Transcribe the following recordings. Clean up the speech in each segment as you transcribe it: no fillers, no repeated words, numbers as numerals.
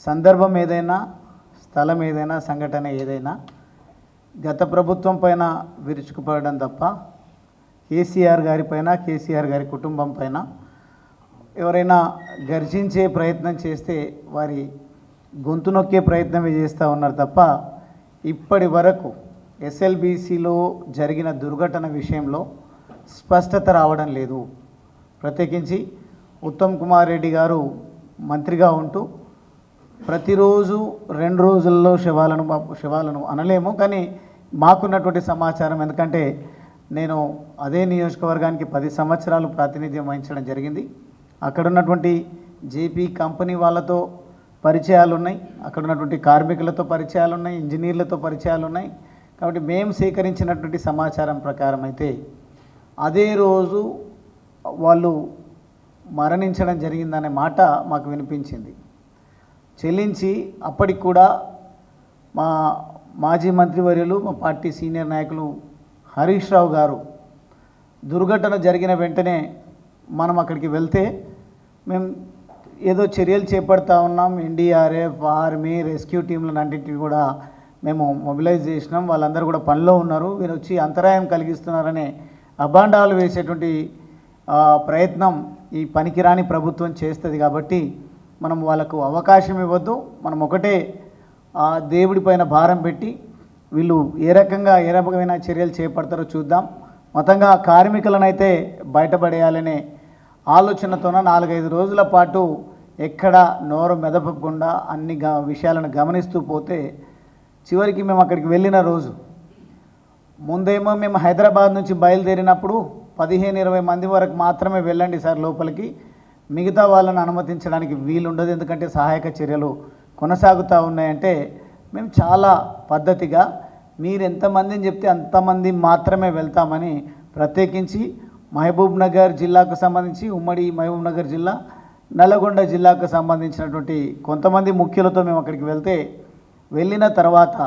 సందర్భం ఏదైనా, స్థలం ఏదైనా, సంఘటన ఏదైనా గత ప్రభుత్వం పైన విరుచుకుపడడం తప్ప కేసీఆర్ గారి పైన, కేసీఆర్ గారి కుటుంబం పైన ఎవరైనా గర్జించే ప్రయత్నం చేస్తే వారి గొంతు నొక్కే ప్రయత్నమే చేస్తూ ఉన్నారు తప్ప ఇప్పటి వరకు ఎస్ఎల్బీసీలో జరిగిన దుర్ఘటన విషయంలో స్పష్టత రావడం లేదు. ప్రత్యేకించి ఉత్తమ్ కుమార్ రెడ్డి గారు మంత్రిగా ఉంటూ ప్రతిరోజు 2 రోజుల్లో శవాలను అనలేము, కానీ మాకున్నటువంటి సమాచారం, ఎందుకంటే నేను అదే నియోజకవర్గానికి 10 సంవత్సరాలు ప్రాతినిధ్యం వహించడం జరిగింది. అక్కడ ఉన్నటువంటి జేపీ కంపెనీ వాళ్ళతో పరిచయాలు ఉన్నాయి, అక్కడ ఉన్నటువంటి కార్మికులతో పరిచయాలు ఉన్నాయి, ఇంజనీర్లతో పరిచయాలు ఉన్నాయి. కాబట్టి మేము సేకరించినటువంటి సమాచారం ప్రకారం అయితే అదే రోజు వాళ్ళు మరణించడం జరిగిందనే మాట మాకు వినిపించింది. చెల్లించి అప్పటికి కూడా మా మాజీ మంత్రివర్యులు, మా పార్టీ సీనియర్ నాయకులు హరీష్ రావు గారు దుర్ఘటన జరిగిన వెంటనే మనం అక్కడికి వెళ్తే మేము ఏదో చర్యలు చేపడతా ఉన్నాం, ఎన్డీఆర్ఎఫ్, ఆర్మీ, రెస్క్యూ టీంలను అన్నింటినీ కూడా మేము మొబిలైజ్ చేసినాం, వాళ్ళందరూ కూడా పనిలో ఉన్నారు, వీరు వచ్చి అంతరాయం కలిగిస్తున్నారనే అభాండాలు వేసేటువంటి ప్రయత్నం ఈ పనికిరాని ప్రభుత్వం చేస్తుంది. కాబట్టి మనం వాళ్ళకు అవకాశం ఇవ్వద్దు. మనం ఒకటే దేవుడి పైన భారం పెట్టి వీళ్ళు ఏ రకమైన చర్యలు చేపడతారో చూద్దాం. మొత్తంగా కార్మికులనైతే బయటపడేయాలనే ఆలోచనతోన 4-5 రోజుల పాటు ఎక్కడ నోరు మెదపకుండా అన్ని విషయాలను గమనిస్తూ పోతే చివరికి మేము అక్కడికి వెళ్ళిన రోజు ముందేమో మేము హైదరాబాద్ నుంచి బయలుదేరినప్పుడు 15-20 మంది వరకు మాత్రమే వెళ్ళండి సార్ లోపలికి, మిగతా వాళ్ళని అనుమతించడానికి వీలుండదు, ఎందుకంటే సహాయక చర్యలు కొనసాగుతూ ఉన్నాయంటే మేము చాలా పద్ధతిగా మీరు ఎంతమందిని చెప్తే అంతమంది మాత్రమే వెళ్తామని ప్రత్యేకించి మహబూబ్ నగర్ జిల్లాకు సంబంధించి, ఉమ్మడి మహబూబ్ నగర్ జిల్లా, నల్గొండ జిల్లాకు సంబంధించినటువంటి కొంతమంది ముఖ్యులతో మేము అక్కడికి వెళ్ళిన తర్వాత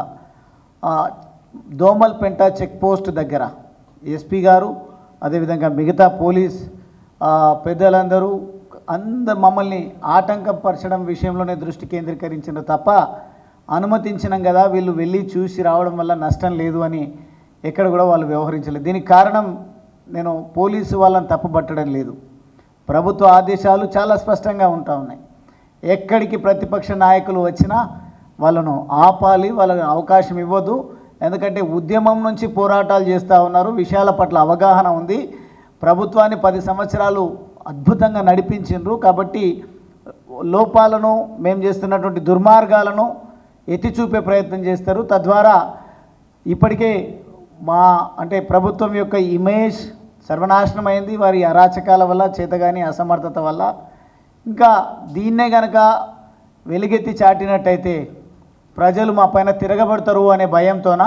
దోమల్పెంట చెక్ పోస్ట్ దగ్గర ఎస్పీ గారు, అదేవిధంగా మిగతా పోలీస్ పెద్దలందరూ మమ్మల్ని ఆటంకపరచడం విషయంలోనే దృష్టి కేంద్రీకరించిన తప్ప అనుమతించినాం కదా, వీళ్ళు వెళ్ళి చూసి రావడం వల్ల నష్టం లేదు అని ఎక్కడ కూడా వాళ్ళు వ్యవహరించలేదు. దీనికి కారణం నేను పోలీసు వాళ్ళని తప్పుపట్టడం లేదు, ప్రభుత్వ ఆదేశాలు చాలా స్పష్టంగా ఉంటా ఉన్నాయి. ఎక్కడికి ప్రతిపక్ష నాయకులు వచ్చినా వాళ్ళను ఆపాలి, వాళ్ళకి అవకాశం ఇవ్వదు. ఎందుకంటే ఉద్యమం నుంచి పోరాటాలు చేస్తూ ఉన్నారు, విషయాల పట్ల అవగాహన ఉంది, ప్రభుత్వాన్ని 10 సంవత్సరాలు అద్భుతంగా నడిపించిండ్రు. కాబట్టి లోపాలను, మేము చేస్తున్నటువంటి దుర్మార్గాలను ఎత్తి చూపే ప్రయత్నం చేస్తారు. తద్వారా ఇప్పటికే ప్రభుత్వం యొక్క ఇమేజ్ సర్వనాశనమైంది వారి అరాచకాల వల్ల, చేతగాని అసమర్థత వల్ల. ఇంకా దీన్నే కనుక వెలుగెత్తి చాటినట్టయితే ప్రజలు మా పైన తిరగబడతారు అనే భయంతోన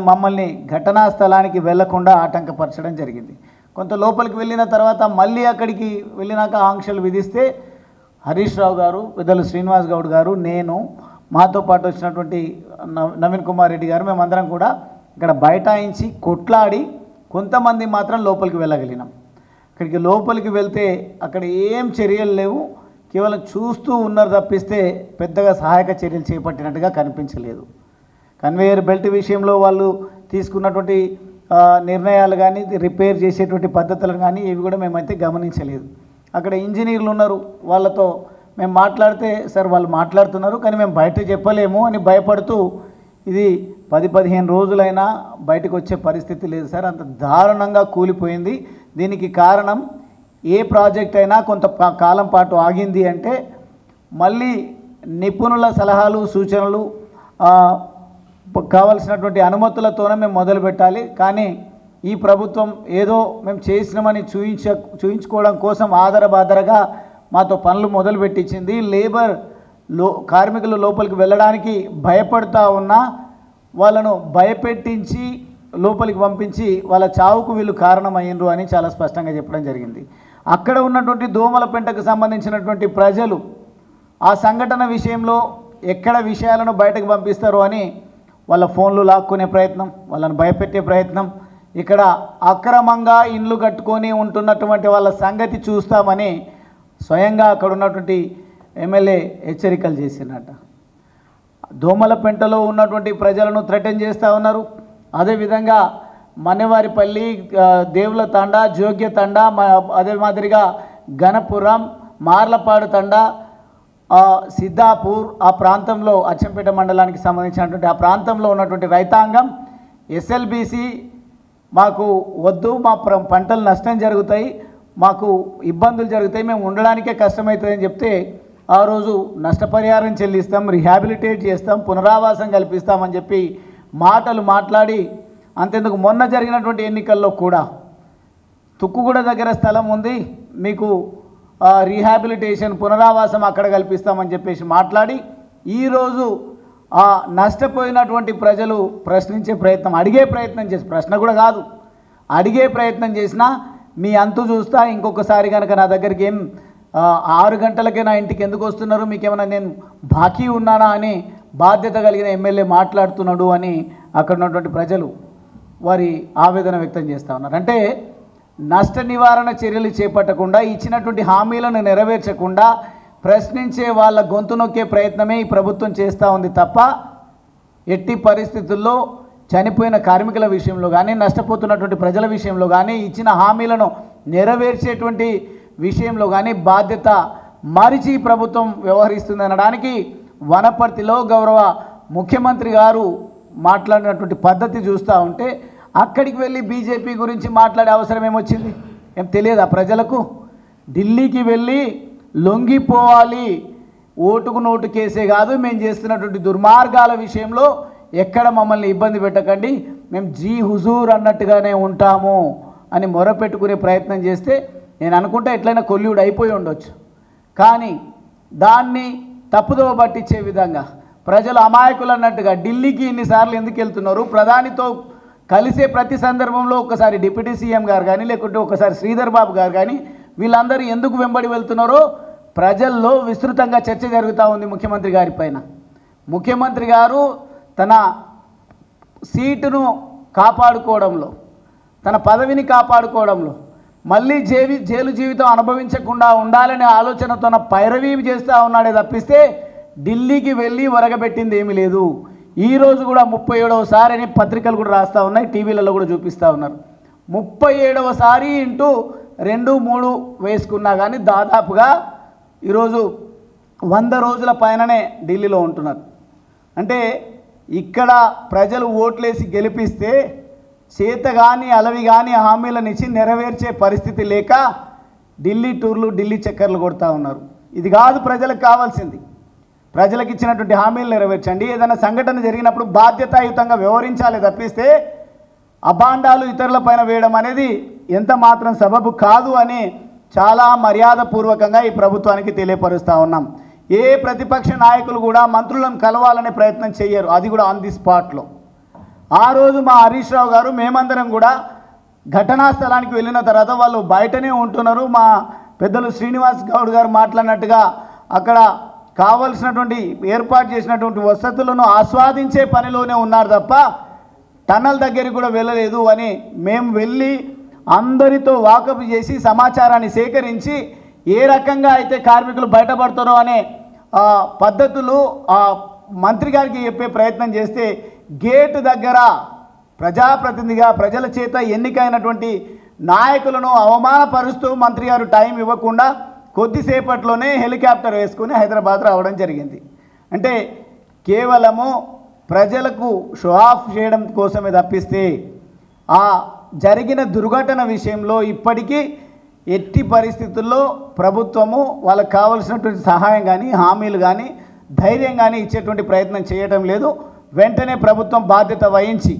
మమ్మల్ని ఘటనా స్థలానికి వెళ్లకుండా ఆటంకపరచడం జరిగింది. కొంత లోపలికి వెళ్ళిన తర్వాత మళ్ళీ అక్కడికి వెళ్ళినాక ఆంక్షలు విధిస్తే హరీష్ రావు గారు, పెద్దలు శ్రీనివాస్ గౌడ్ గారు, నేను, మాతో పాటు వచ్చినటువంటి నవీన్ కుమార్ రెడ్డి గారు, మేమందరం కూడా ఇక్కడ బైఠాయించి కొట్లాడి కొంతమంది మాత్రం లోపలికి వెళ్ళగలిగినాం. అక్కడికి లోపలికి వెళ్తే అక్కడ ఏం చర్యలు లేవు, కేవలం చూస్తూ ఉన్నారు తప్పిస్తే పెద్దగా సహాయక చర్యలు చేపట్టినట్టుగా కనిపించలేదు. కన్వేయర్ బెల్ట్ విషయంలో వాళ్ళు తీసుకున్నటువంటి నిర్ణయాలు కానీ, రిపేర్ చేసేటువంటి పద్ధతులను కానీ ఇవి కూడా మేమైతే గమనించలేదు. అక్కడ ఇంజనీర్లు ఉన్నారు, వాళ్ళతో మేము మాట్లాడితే సార్ వాళ్ళు మాట్లాడుతున్నారు కానీ మేము బయట చెప్పలేము అని భయపడుతూ ఇది 10-15 రోజులైనా బయటకు వచ్చే పరిస్థితి లేదు సార్, అంత దారుణంగా కూలిపోయింది. దీనికి కారణం ఏ ప్రాజెక్ట్ అయినా కొంత కాలం పాటు ఆగింది అంటే మళ్ళీ నిపుణుల సలహాలు, సూచనలు, కావలసినటువంటి అనుమతులతోనే మేము మొదలు పెట్టాలి. కానీ ఈ ప్రభుత్వం ఏదో మేము చేసినామని చూయించుకోవడం కోసం ఆదరబాదరగా మాతో పనులు మొదలుపెట్టించింది. కార్మికులు లోపలికి వెళ్ళడానికి భయపడుతూ ఉన్నా వాళ్ళను భయపెట్టించి లోపలికి పంపించి వాళ్ళ చావుకు వీళ్ళు కారణమయ్యిండ్రు అని చాలా స్పష్టంగా చెప్పడం జరిగింది. అక్కడ ఉన్నటువంటి దోమలపెంటకు సంబంధించినటువంటి ప్రజలు ఆ సంఘటన విషయంలో ఎక్కడ విషయాలను బయటకు పంపిస్తారో అని వాళ్ళ ఫోన్లు లాక్కునే ప్రయత్నం, వాళ్ళని భయపెట్టే ప్రయత్నం, ఇక్కడ అక్రమంగా ఇండ్లు కట్టుకొని ఉంటున్నటువంటి వాళ్ళ సంగతి చూస్తామని స్వయంగా అక్కడ ఉన్నటువంటి ఎమ్మెల్యే హెచ్చరికలు చేసినట్ట. దోమలపెంటలో ఉన్నటువంటి ప్రజలను థ్రెటన్ చేస్తూ ఉన్నారు. అదేవిధంగా మన్నెవారిపల్లి, దేవుల తండా, జోగ్య తండా, అదే మాదిరిగా గణపురం, మార్లపాడు తండా, సిద్ధాపూర్, ఆ ప్రాంతంలో అచ్చంపేట మండలానికి సంబంధించినటువంటి ఆ ప్రాంతంలో ఉన్నటువంటి రైతాంగం ఎస్ఎల్బీసీ మాకు వద్దు, మా పంటలు నష్టం జరుగుతాయి, మాకు ఇబ్బందులు జరుగుతాయి, మేము ఉండడానికే కష్టమవుతుందని చెప్తే ఆ రోజు నష్టపరిహారం చెల్లిస్తాం, రిహాబిలిటేట్ చేస్తాం, పునరావాసం కల్పిస్తామని చెప్పి మాటలు మాట్లాడి, అంతెందుకు మొన్న జరిగినటువంటి ఎన్నికల్లో కూడా తుక్కుగూడ దగ్గర స్థలం ఉంది, మీకు రీహాబిలిటేషన్ పునరావాసం అక్కడ కల్పిస్తామని చెప్పేసి మాట్లాడి ఈరోజు ఆ నష్టపోయినటువంటి ప్రజలు ప్రశ్నించే ప్రయత్నం, అడిగే ప్రయత్నం చేసి, ప్రశ్న కూడా కాదు, అడిగే ప్రయత్నం చేసినా మీ అంతు చూస్తా, ఇంకొకసారి కనుక నా దగ్గరికి 6 గంటలకే నా ఇంటికి ఎందుకు వస్తున్నారు, మీకేమైనా నేను బాకీ ఉన్నానా అని బాధ్యత కలిగిన ఎమ్మెల్యే మాట్లాడుతున్నాడు అని అక్కడ ఉన్నటువంటి ప్రజలు వారి ఆవేదన వ్యక్తం చేస్తూ ఉన్నారు. అంటే నష్ట నివారణ చర్యలు చేపట్టకుండా, ఇచ్చినటువంటి హామీలను నెరవేర్చకుండా ప్రశ్నించే వాళ్ళ గొంతు నొక్కే ప్రయత్నమే ఈ ప్రభుత్వం చేస్తూ ఉంది తప్ప ఎట్టి పరిస్థితుల్లో చనిపోయిన కార్మికుల విషయంలో కానీ, నష్టపోతున్నటువంటి ప్రజల విషయంలో కానీ, ఇచ్చిన హామీలను నెరవేర్చేటువంటి విషయంలో కానీ బాధ్యత మరిచి ప్రభుత్వం వ్యవహరిస్తుంది అనడానికి వనపర్తిలో గౌరవ ముఖ్యమంత్రి గారు మాట్లాడినటువంటి పద్ధతి చూస్తూ ఉంటే అక్కడికి వెళ్ళి బీజేపీ గురించి మాట్లాడే అవసరం ఏమొచ్చింది? ఏం తెలియదా ప్రజలకు? ఢిల్లీకి వెళ్ళి లొంగిపోవాలి, ఓటుకు నోటు కేసే కాదు, మేము చేస్తున్నటువంటి దుర్మార్గాల విషయంలో ఎక్కడ మమ్మల్ని ఇబ్బంది పెట్టకండి, మేము జీ హుజూర్ అన్నట్టుగానే ఉంటాము అని మొరపెట్టుకునే ప్రయత్నం చేస్తే నేను అనుకుంటే ఎట్లయినా కొల్లుడు అయిపోయి ఉండొచ్చు. కానీ దాన్ని తప్పుదోవ పట్టించే విధంగా ప్రజలు అమాయకులు అన్నట్టుగా ఢిల్లీకి ఇన్నిసార్లు ఎందుకు వెళ్తున్నారు, ప్రధానితో కలిసే ప్రతి సందర్భంలో ఒకసారి డిప్యూటీ సీఎం గారు కానీ, లేకుంటే ఒకసారి శ్రీధర్ బాబు గారు కానీ, వీళ్ళందరూ ఎందుకు వెంబడి వెళ్తున్నారో ప్రజల్లో విస్తృతంగా చర్చ జరుగుతూ ఉంది ముఖ్యమంత్రి గారి పైన. ముఖ్యమంత్రి గారు తన సీటును కాపాడుకోవడంలో, తన పదవిని కాపాడుకోవడంలో, మళ్ళీ జైలు జీవితం అనుభవించకుండా ఉండాలనే ఆలోచనతో పైరవీ చేస్తూ ఉన్నాడే తప్పిస్తే ఢిల్లీకి వెళ్ళి వరగబెట్టింది ఏమీ లేదు. ఈరోజు కూడా 37వసారి అని పత్రికలు కూడా రాస్తూ ఉన్నాయి, టీవీలలో కూడా చూపిస్తూ ఉన్నారు. 37వసారి ఇంటూ 2, 3 వేసుకున్నా కానీ దాదాపుగా ఈరోజు 100 రోజుల పైననే ఢిల్లీలో ఉంటున్నారు. అంటే ఇక్కడ ప్రజలు ఓట్లేసి గెలిపిస్తే చేత కానీ అలవి కానీ హామీలను ఇచ్చి నెరవేర్చే పరిస్థితి లేక ఢిల్లీ టూర్లు, ఢిల్లీ చక్కర్లు కొడుతూ ఉన్నారు. ఇది కాదు ప్రజలకు కావాల్సింది. ప్రజలకు ఇచ్చినటువంటి హామీలు నెరవేర్చండి, ఏదైనా సంఘటన జరిగినప్పుడు బాధ్యతాయుతంగా వ్యవహరించాలి తప్పిస్తే అభాండాలు ఇతరుల పైన వేయడం అనేది ఎంత మాత్రం సబబు కాదు అని చాలా మర్యాదపూర్వకంగా ఈ ప్రభుత్వానికి తెలియపరుస్తూ ఉన్నాం. ఏ ప్రతిపక్ష నాయకులు కూడా మంత్రులను కలవాలనే ప్రయత్నం చేయరు, అది కూడా ఆన్ ది స్పాట్లో. ఆ రోజు మా హరీష్ రావు గారు, మేమందరం కూడా ఘటనా స్థలానికి వెళ్ళిన తర్వాత వాళ్ళు బయటనే ఉంటున్నారు. మా పెద్దలు శ్రీనివాస్ గౌడ్ గారు మాట్లాడినట్టుగా అక్కడ కావలసినటువంటి ఏర్పాటు చేసినటువంటి వసతులను ఆస్వాదించే పనిలోనే ఉన్నారు తప్ప టన్నల్ దగ్గరికి కూడా వెళ్ళలేదు అని మేము వెళ్ళి అందరితో వాకప్ చేసి సమాచారాన్ని సేకరించి ఏ రకంగా అయితే కార్మికులు బయటపడతారో అనే పద్ధతులు మంత్రి గారికి చెప్పే ప్రయత్నం చేస్తే గేటు దగ్గర ప్రజాప్రతినిధిగా ప్రజల చేత ఎన్నికైనటువంటి నాయకులను అవమానపరుస్తూ మంత్రి గారు టైం ఇవ్వకుండా కొద్దిసేపట్లోనే హెలికాప్టర్ వేసుకుని హైదరాబాద్ రావడం జరిగింది. అంటే కేవలము ప్రజలకు షో ఆఫ్ చేయడం కోసమే తప్పిస్తే ఆ జరిగిన దుర్ఘటన విషయంలో ఇప్పటికీ ఎట్టి పరిస్థితుల్లో ప్రభుత్వము వాళ్ళకు కావలసినటువంటి సహాయం కానీ, హామీలు కానీ, ధైర్యం కానీ ఇచ్చేటువంటి ప్రయత్నం చేయటం లేదు. వెంటనే ప్రభుత్వం బాధ్యత వహించి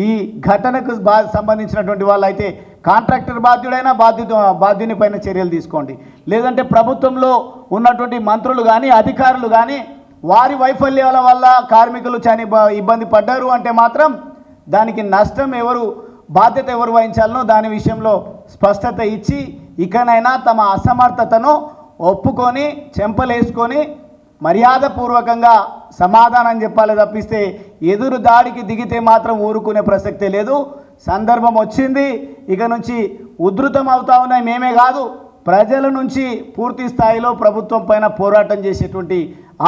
ఈ ఘటనకు సంబంధించినటువంటి వాళ్ళు అయితే కాంట్రాక్టర్ బాధ్యుడైనా బాధ్యుని పైన చర్యలు తీసుకోండి, లేదంటే ప్రభుత్వంలో ఉన్నటువంటి మంత్రులు కానీ, అధికారులు కానీ వారి వైఫల్యాల వల్ల కార్మికులు ఇబ్బంది పడ్డారు అంటే మాత్రం దానికి నష్టం బాధ్యత ఎవరు వహించాలనో దాని విషయంలో స్పష్టత ఇచ్చి ఇకనైనా తమ అసమర్థతను ఒప్పుకొని చెంపలేసుకొని మర్యాదపూర్వకంగా సమాధానం చెప్పాలి తప్పిస్తే ఎదురు దాడికి దిగితే మాత్రం ఊరుకునే ప్రసక్తే లేదు. సందర్భం వచ్చింది, ఇక నుంచి ఉధృతం అవుతా ఉన్నాయి. మేమే కాదు, ప్రజల నుంచి పూర్తి స్థాయిలో ప్రభుత్వం పైన పోరాటం చేసేటువంటి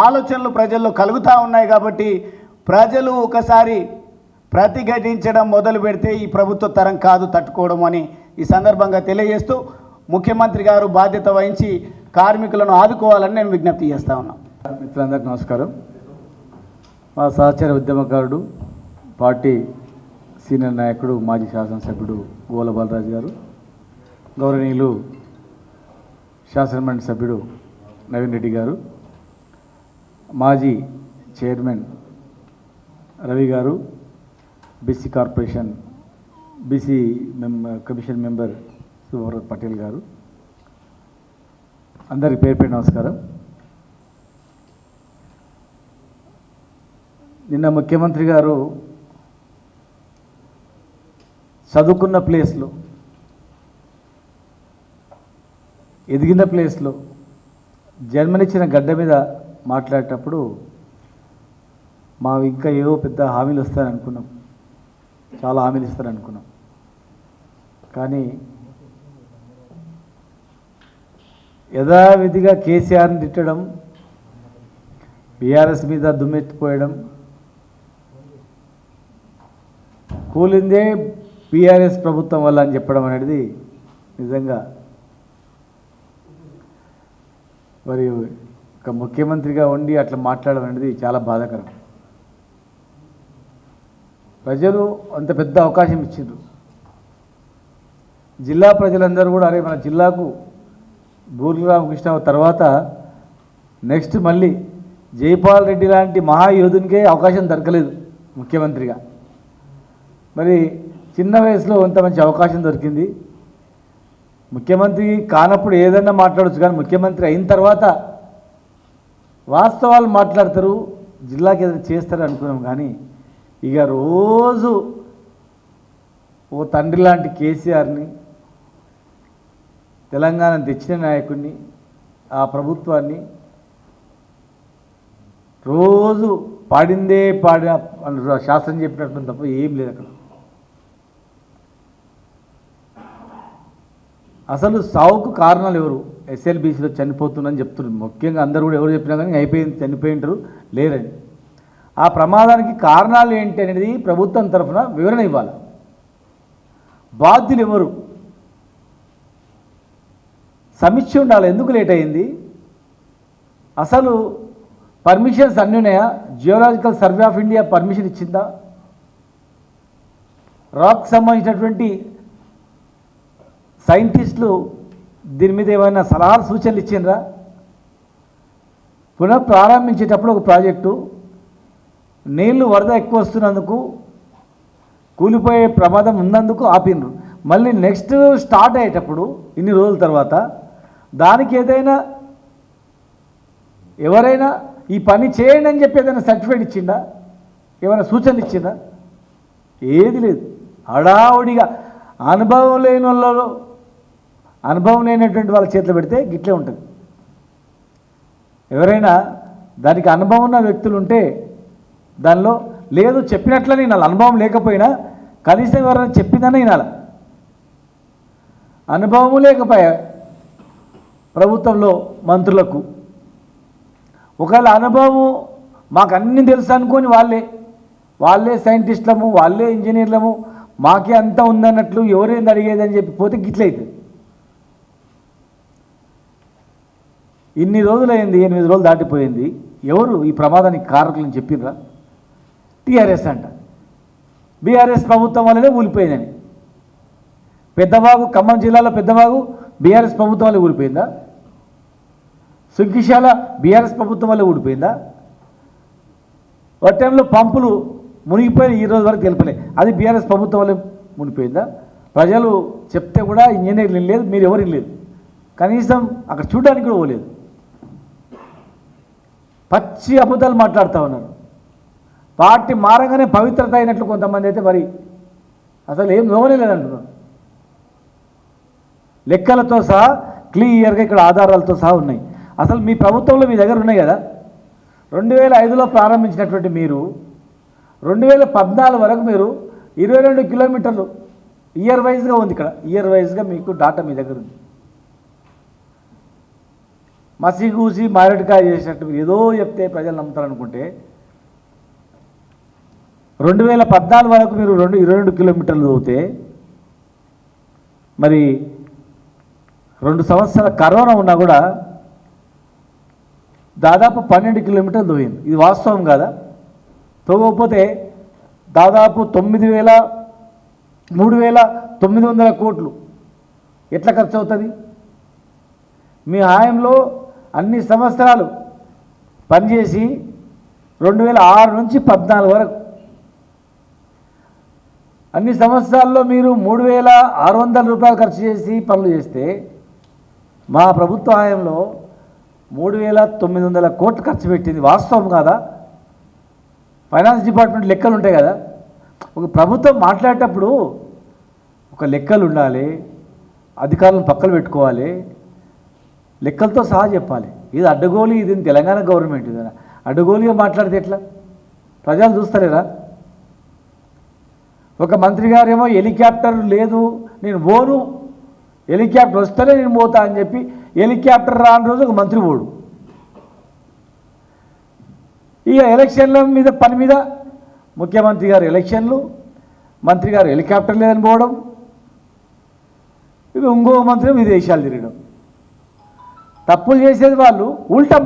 ఆలోచనలు ప్రజల్లో కలుగుతూ ఉన్నాయి. కాబట్టి ప్రజలు ఒకసారి ప్రతిఘటించడం మొదలు పెడితే ఈ ప్రభుత్వ తరం కాదు తట్టుకోవడం అని ఈ సందర్భంగా తెలియజేస్తూ ముఖ్యమంత్రి గారు బాధ్యత వహించి కార్మికులను ఆదుకోవాలని నేను విజ్ఞప్తి చేస్తా ఉన్నాను. మిత్రులందరికీ నమస్కారం. మా సహచర ఉద్యమకారుడు, పార్టీ సీనియర్ నాయకుడు, మాజీ శాసనసభ్యుడు గోల బాలరాజు గారు, గౌరవనీయులు శాసనమండలి సభ్యుడు నవీన్ రెడ్డి గారు, మాజీ చైర్మన్ రవి గారు, BC corporation BC commission member Subrat Patel గారు, అందరికి పేరు పేరు నమస్కారం. నిన్న ముఖ్యమంత్రి గారు చదువుకున్న ప్లేస్లో, ఎదిగిన ప్లేస్లో, జన్మనిచ్చిన గడ్డ మీద మాట్లాడేటప్పుడు ఇంకా ఏవో పెద్ద హామీలు వస్తాయని అనుకున్నాం, చాలా హామీలు ఇస్తారని అనుకున్నాం. కానీ యథావిధిగా కేసీఆర్ని తిట్టడం, బీఆర్ఎస్ మీద దుమ్మెత్తిపోయడం, కూలిందే బీఆర్ఎస్ ప్రభుత్వం వల్ల అని చెప్పడం అనేది నిజంగా మరి ఒక ముఖ్యమంత్రిగా ఉండి అట్లా మాట్లాడడం అనేది చాలా బాధాకరం. ప్రజలు అంత పెద్ద అవకాశం ఇచ్చిండ్రు. జిల్లా ప్రజలందరూ కూడా అరే మన జిల్లాకు బూర్ల రామకృష్ణ తర్వాత నెక్స్ట్ మళ్ళీ జైపాల్ రెడ్డి లాంటి మహాయోధునికే అవకాశం దొరకలేదు ముఖ్యమంత్రిగా. మరి చిన్న వయసులో అంత మంచి అవకాశం దొరికింది. ముఖ్యమంత్రి కానప్పుడు ఏదన్నా మాట్లాడవచ్చు, కానీ ముఖ్యమంత్రి అయిన తర్వాత వాస్తవాలు మాట్లాడతారు, జిల్లాకి ఏదైనా చేస్తారు అనుకున్నాం. కానీ ఇక రోజు ఓ తండ్రి లాంటి కేసీఆర్ని, తెలంగాణ తెచ్చిన నాయకుడిని, ఆ ప్రభుత్వాన్ని రోజు పాడిందే శాస్త్రం చెప్పినట్టు తప్ప ఏం లేదు అక్కడ. అసలు సావుకు కారణాలు ఎవరు? ఎస్ఎల్బీసీలో చనిపోతుందని చెప్తున్నారు. ముఖ్యంగా అందరూ కూడా ఎవరు చెప్పినా కానీ అయిపోయింది, చనిపోయింటారు, లేరని. ఆ ప్రమాదానికి కారణాలు ఏంటి అనేది ప్రభుత్వం తరఫున వివరణ ఇవ్వాలి. బాధ్యులు ఎవరు? సమీక్ష ఉండాలి. ఎందుకు లేట్ అయింది? అసలు పర్మిషన్స్ అన్నీ ఉన్నాయా? Geological survey of India permission ఇచ్చిందా? రాక్ సంబంధించినటువంటి సైంటిస్టులు దీని మీద ఏమైనా సలహాలు సూచనలు ఇచ్చిండ్రా? పునః ప్రారంభించేటప్పుడు ఒక ప్రాజెక్టు నీళ్లు వరద ఎక్కువ వస్తున్నందుకు, కూలిపోయే ప్రమాదం ఉన్నందుకు ఆపినరు. మళ్ళీ నెక్స్ట్ స్టార్ట్ అయ్యేటప్పుడు ఇన్ని రోజుల తర్వాత దానికి ఏదైనా ఎవరైనా ఈ పని చేయండి అని చెప్పి ఏదైనా సర్టిఫికేట్ ఇచ్చిందా? ఏమైనా సూచనలు ఇచ్చిందా? ఏది లేదు. హడావుడిగా అనుభవం లేనటువంటి వాళ్ళ చేతిలో పెడితే గిట్లే ఉంటుంది. ఎవరైనా దానికి అనుభవం ఉన్న వ్యక్తులు ఉంటే దానిలో లేదు చెప్పినట్లని వినాలి. అనుభవం లేకపోయినా కనీసం ఎవరైనా చెప్పిందనే వినాలి. అనుభవము లేకపోయా ప్రభుత్వంలో మంత్రులకు. ఒకవేళ అనుభవము మాకు అన్నీ తెలుసు అనుకొని వాళ్ళే సైంటిస్టులము, వాళ్ళే ఇంజనీర్లము, మాకే అంతా ఉందన్నట్లు ఎవరేంది అడిగేదని చెప్పి పోతే గిట్లయితుంది. ఇన్ని రోజులైంది, 8 రోజులు దాటిపోయింది. ఎవరు ఈ ప్రమాదానికి కారకులని చెప్పిర్రా? టీఆర్ఎస్ అంట. బీఆర్ఎస్ ప్రభుత్వం వల్లనే ఊలిపోయిందని. పెద్దవాగు, ఖమ్మం జిల్లాలో పెద్దవాగు బీఆర్ఎస్ ప్రభుత్వం వల్లే ఊలిపోయిందా? సుంకిశాల బీఆర్ఎస్ ప్రభుత్వం వల్లే ఊడిపోయిందా? ఒక టైంలో పంపులు మునిగిపోయి ఈ రోజు వరకు తెలిపలే, అది బీఆర్ఎస్ ప్రభుత్వం వల్లే మునిగిపోయిందా? ప్రజలు చెప్తే కూడా ఇంజనీర్లు లేదు, మీరు ఎవరు లేదు, కనీసం అక్కడ చూడడానికి కూడా పోలేదు. పచ్చి అబద్ధాలు మాట్లాడుతూ ఉన్నారు. పార్టీ మారంగానే పవిత్రత అయినట్లు కొంతమంది అయితే మరి అసలు ఏం నోవనే లేదంటున్నారు. లెక్కలతో సహా క్లియర్గా ఇక్కడ ఆధారాలతో సహా ఉన్నాయి. అసలు మీ ప్రభుత్వంలో మీ దగ్గర ఉన్నాయి కదా. 2005లో ప్రారంభించినటువంటి మీరు 2014 వరకు మీరు 22 కిలోమీటర్లు ఇయర్ వైజ్గా ఉంది. ఇక్కడ ఇయర్ వైజ్గా మీకు డాటా మీ దగ్గర ఉంది. మసిగూసి మారేడుకాయ చేసినట్టు మీరు ఏదో చెప్తే ప్రజలు నమ్ముతారనుకుంటే 2014 వరకు మీరు 22 కిలోమీటర్లు చదివితే మరి 2 సంవత్సరాల కరోనా ఉన్నా కూడా దాదాపు 12 కిలోమీటర్లు తవ్వింది. ఇది వాస్తవం కాదా? తవ్వకపోతే దాదాపు 3,900 కోట్లు ఎట్లా ఖర్చు అవుతుంది? మీ హాయంలో అన్ని సంవత్సరాలు పనిచేసి 2006 నుంచి 14 వరకు అన్ని సంవత్సరాల్లో మీరు 3,600 రూపాయలు ఖర్చు చేసి పనులు చేస్తే మా ప్రభుత్వ హాయంలో 3,900 కోట్లు ఖర్చు పెట్టింది. వాస్తవం కాదా? ఫైనాన్స్ డిపార్ట్మెంట్ లెక్కలు ఉంటాయి కదా. ఒక ప్రభుత్వం మాట్లాడేటప్పుడు ఒక లెక్కలు ఉండాలి, అధికారులను పక్కన పెట్టుకోవాలి, లెక్కలతో సహా చెప్పాలి. ఇది అడ్డగోలి, ఇది తెలంగాణ గవర్నమెంట్ ఇదేనా? అడ్డగోలిగా మాట్లాడితే ఎట్లా? ప్రజలు చూస్తలేరా? ఒక మంత్రి గారేమో హెలికాప్టర్ లేదు నేను పోను, హెలికాప్టర్ వస్తేనే నేను పోతా అని చెప్పి హెలికాప్టర్ రాని రోజు ఒక మంత్రి పోడు. ఇక ఎలక్షన్ల మీద పని మీద ముఖ్యమంత్రి గారు ఎలక్షన్లు, మంత్రి గారు హెలికాప్టర్ లేదని పోవడం, ఇక ఇంకో మంత్రి విదేశాలు తిరగడం. తప్పులు చేసేది వాళ్ళు, ఉల్టం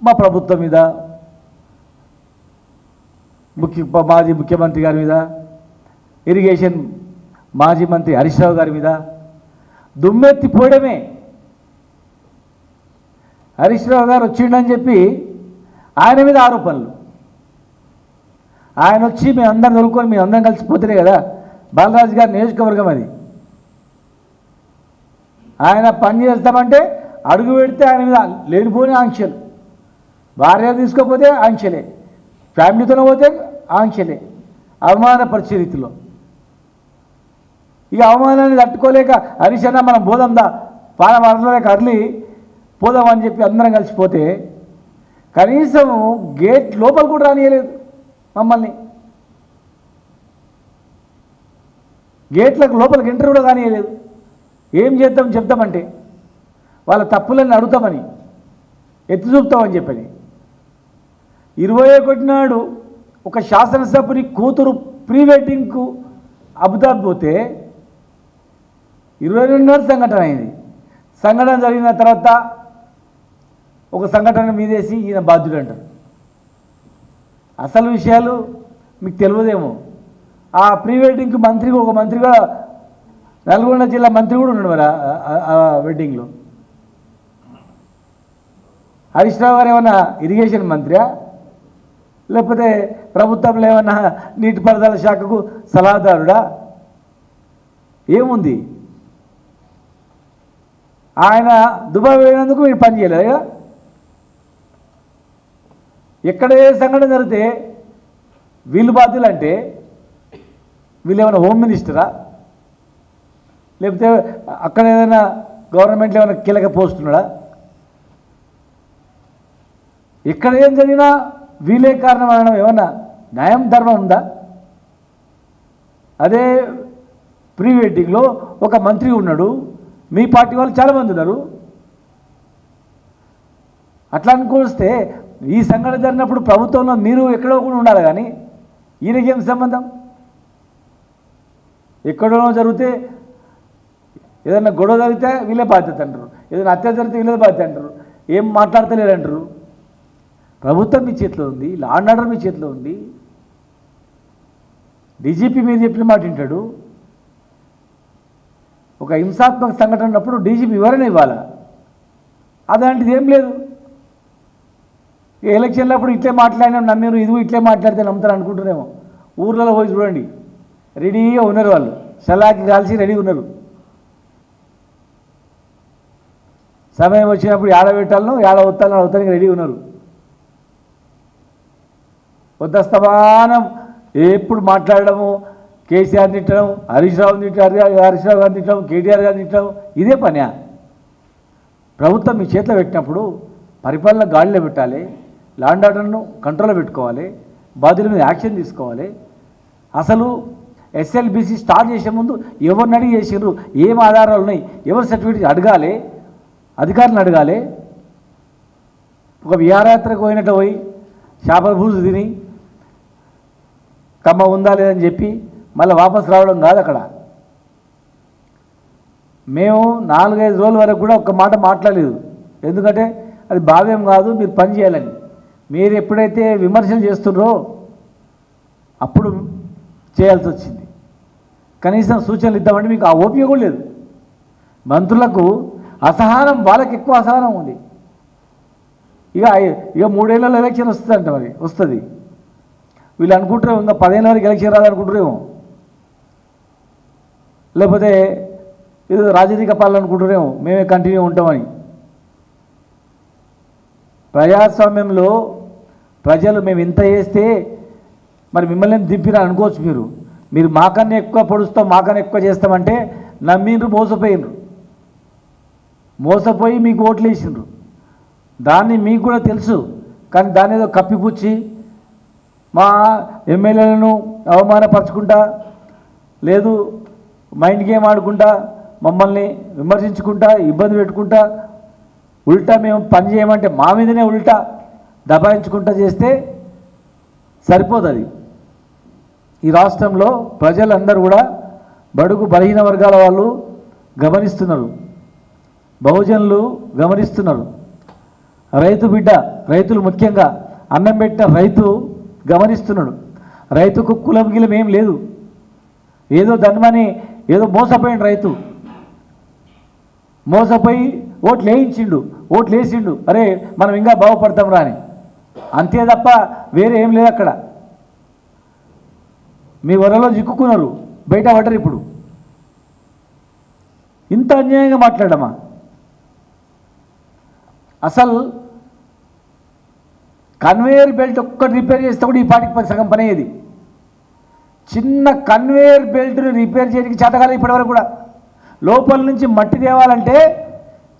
మా ప్రభుత్వం మీద, మాజీ ముఖ్యమంత్రి గారి మీద, ఇరిగేషన్ మాజీ మంత్రి హరీష్ రావు గారి మీద దుమ్మెత్తిపోయడమే. హరీష్ రావు గారు వచ్చిండని చెప్పి ఆయన మీద ఆరోపణలు. ఆయన వచ్చి మేము అందరం తోలుకొని మేము అందరం కలిసిపోతేనే కదా బాలరాజు గారి నియోజకవర్గం అది. ఆయన పని చేస్తామంటే అడుగు పెడితే ఆయన మీద లేనిపోని ఆంక్షలు, భార్య తీసుకోకపోతే ఆంక్షలే, ఫ్యామిలీతోనే పోతే ఆంక్షలే, అవమానపరిచే రీతిలో. ఇక అవమానాన్ని తట్టుకోలేక హరీష్ అన్న మనం పోదాందా పాలమరలేక అర్లి పోదామని చెప్పి అందరం కలిసిపోతే కనీసం గేట్ లోపల కూడా రానియలేదు మమ్మల్ని. గేట్లకు లోపలికి ఎంటర్ కూడా కానియలేదు. ఏం చేద్దాం చెప్తామంటే వాళ్ళ తప్పులన్నీ అడుగుతామని, ఎత్తి చూపుతామని చెప్పని. 21 నాడు ఒక శాసనసభ్యుని కూతురు ప్రీ వెడ్డింగ్కు అబుదాబి పోతే 22 నాడు సంఘటన అయింది. సంఘటన జరిగిన తర్వాత ఒక సంఘటన మీదేసి ఈయన బాధ్యుడు అంటారు. అసలు విషయాలు మీకు తెలియదేమో. ఆ ప్రీ వెడ్డింగ్కి ఒక మంత్రిగా నల్గొండ జిల్లా మంత్రి కూడా ఉన్నాడు మరి ఆ వెడ్డింగ్లో. హరీష్ రావు గారు ఏమన్నా ఇరిగేషన్ మంత్రియా, లేకపోతే ప్రభుత్వంలో ఏమన్నా నీటిపారుదల శాఖకు సలహాదారుడా? ఏముంది? ఆయన దుబాయ్ పోయినందుకు మీరు పని చేయలేదు. ఎక్కడ ఏ సంఘటన జరిగితే వీళ్ళు బాధ్యులు అంటే వీళ్ళు ఏమైనా హోమ్ మినిస్టరా, లేకపోతే అక్కడ ఏదైనా గవర్నమెంట్లో ఏమైనా కీలక పోస్ట్ ఉన్నాడా? ఎక్కడ ఏం జరిగినా వీలే కారణం అనడం ఏమన్నా న్యాయం ధర్మం ఉందా? అదే ప్రీ వెడ్డింగ్లో ఒక మంత్రి ఉన్నాడు, మీ పార్టీ వాళ్ళు చాలామంది ఉన్నారు. అట్లా అనుకొస్తే ఈ సంఘటన జరిగినప్పుడు ప్రభుత్వంలో మీరు ఎక్కడో కూడా ఉండాలి, కానీ ఈయనకేం సంబంధం? ఎక్కడో జరిగితే ఏదైనా గొడవ జరిగితే వీళ్ళే బాధ్యత అంటారు, ఏదైనా హత్య జరిగితే వీళ్ళే బాధ్యత అంటారు, ఏం మాట్లాడతలేరంటారు. ప్రభుత్వం మీ చేతిలో ఉంది, లా అండ్ ఆర్డర్ మీ చేతిలో ఉంది. డీజీపీ మీరు చెప్పిన మాట వింటాడు. ఒక హింసాత్మక సంఘటన ఉన్నప్పుడు డీజీపీ వివరణ ఇవ్వాలా? అలాంటిది ఏం లేదు. ఎలక్షన్లప్పుడు ఇట్లే మాట్లాడినా నమ్మిరు, ఇది ఇట్లే మాట్లాడితే నమ్ముతారు అనుకుంటున్నారేమో. ఊర్లలో పోయి చూడండి, రెడీగా ఉన్నారు వాళ్ళు, సలాకి కాల్చి రెడీగా ఉన్నారు. సమయం వచ్చినప్పుడు ఏడ పెట్టాలను ఏడ వస్తాను అవుతానికి రెడీ ఉన్నారు. కొత్తస్తమానం ఎప్పుడు మాట్లాడడము, కేసీఆర్ తిట్టడం, హరీష్ రావు గారిని తిట్టడం, కేటీఆర్ గారిని తిట్టడం, ఇదే పని. ప్రభుత్వం మీ చేతిలో పెట్టినప్పుడు పరిపాలన గాడిలో పెట్టాలి, లా అండ్ ఆర్డర్ను కంట్రోల్లో పెట్టుకోవాలి, బాధ్యుల మీద యాక్షన్ తీసుకోవాలి. అసలు ఎస్ఎల్బీసీ స్టార్ట్ చేసే ముందు ఎవరిని అడిగి చేసారు, ఏం ఆధారాలు ఉన్నాయి, ఎవరు సర్టిఫికేట్ అడగాలి, అధికారులను అడగాలి. ఒక విహారయాత్రకు పోయినట్టు పోయి చేపల పులుసు తిని కమ్మ ఉందా లేదని చెప్పి మళ్ళీ వాపసు రావడం కాదు అక్కడ. మేము 4-5 రోజుల వరకు కూడా ఒక్క మాట మాట్లాడలేదు. ఎందుకంటే అది భావ్యం కాదు, మీరు పని చేయాలని. మీరు ఎప్పుడైతే విమర్శలు చేస్తున్నారో అప్పుడు చేయాల్సి వచ్చింది. కనీసం సూచనలు ఇద్దామంటే మీకు ఆ ఓపిక కూడా లేదు. మంత్రులకు అసహనం, వాళ్ళకి ఎక్కువ అసహనం ఉంది. ఇక 3 ఏళ్ళలో ఎలక్షన్ వస్తుందంట, మరి వస్తుంది. వీళ్ళు అనుకుంటారేమో ఇంకా 10 ఏళ్ళ వరకు ఎలక్షన్ రాదనుకుంటారేమో, లేకపోతే ఏదో రాజకీయ పాలన అనుకుంటారేమో, మేమే కంటిన్యూ ఉంటామని. ప్రజాస్వామ్యంలో ప్రజలు మేము ఇంత చేస్తే మరి మిమ్మల్ని దింపినా అనుకోవచ్చు. మీరు మాకన్నా ఎక్కువ పొడుస్తాం, మాకన్నా ఎక్కువ చేస్తామంటే నమ్మిండ్రు, మోసపోయి మీకు ఓట్లు వేసిండ్రు. దాన్ని మీకు కూడా తెలుసు. కానీ దాన్ని ఏదో కప్పిపుచ్చి మా ఎమ్మెల్యేలను అవమానపరచుకుంటా, లేదు మైండ్ గేమ్ ఆడుకుంటా, మమ్మల్ని విమర్శించుకుంటా, ఇబ్బంది పెట్టుకుంటా, ఉల్టా మేము పని చేయమంటే మా మీదనే ఉల్టా దబాయించుకుంటా చేస్తే సరిపోతుంది. ఈ రాష్ట్రంలో ప్రజలందరూ కూడా బడుగు బలహీన వర్గాల వాళ్ళు గమనిస్తున్నారు, బహుజనులు గమనిస్తున్నారు, రైతు బిడ్డ, రైతులు ముఖ్యంగా అన్నం పెట్టిన రైతు గమనిస్తున్నాడు. రైతుకు కులం గిలం ఏం లేదు. ఏదో ధనమని ఏదో మోసపోయిన రైతు మోసపోయి ఓట్లు వేసిండు, అరే మనం ఇంకా బాగుపడతాం రా అని. అంతే తప్ప వేరే ఏం లేదు అక్కడ. మీ వరలో చిక్కుకున్నారు, బయట పడ్డరు. ఇప్పుడు ఇంత అన్యాయంగా మాట్లాడమా? అసలు కన్వేయర్ బెల్ట్ ఒక్కటి రిపేర్ చేస్తే కూడా ఈ పాటికి సగం పని అయ్యేది. చిన్న కన్వేయర్ బెల్ట్ని రిపేర్ చేయడానికి చేతకాలి ఇప్పటివరకు కూడా. లోపల నుంచి మట్టి తేవాలంటే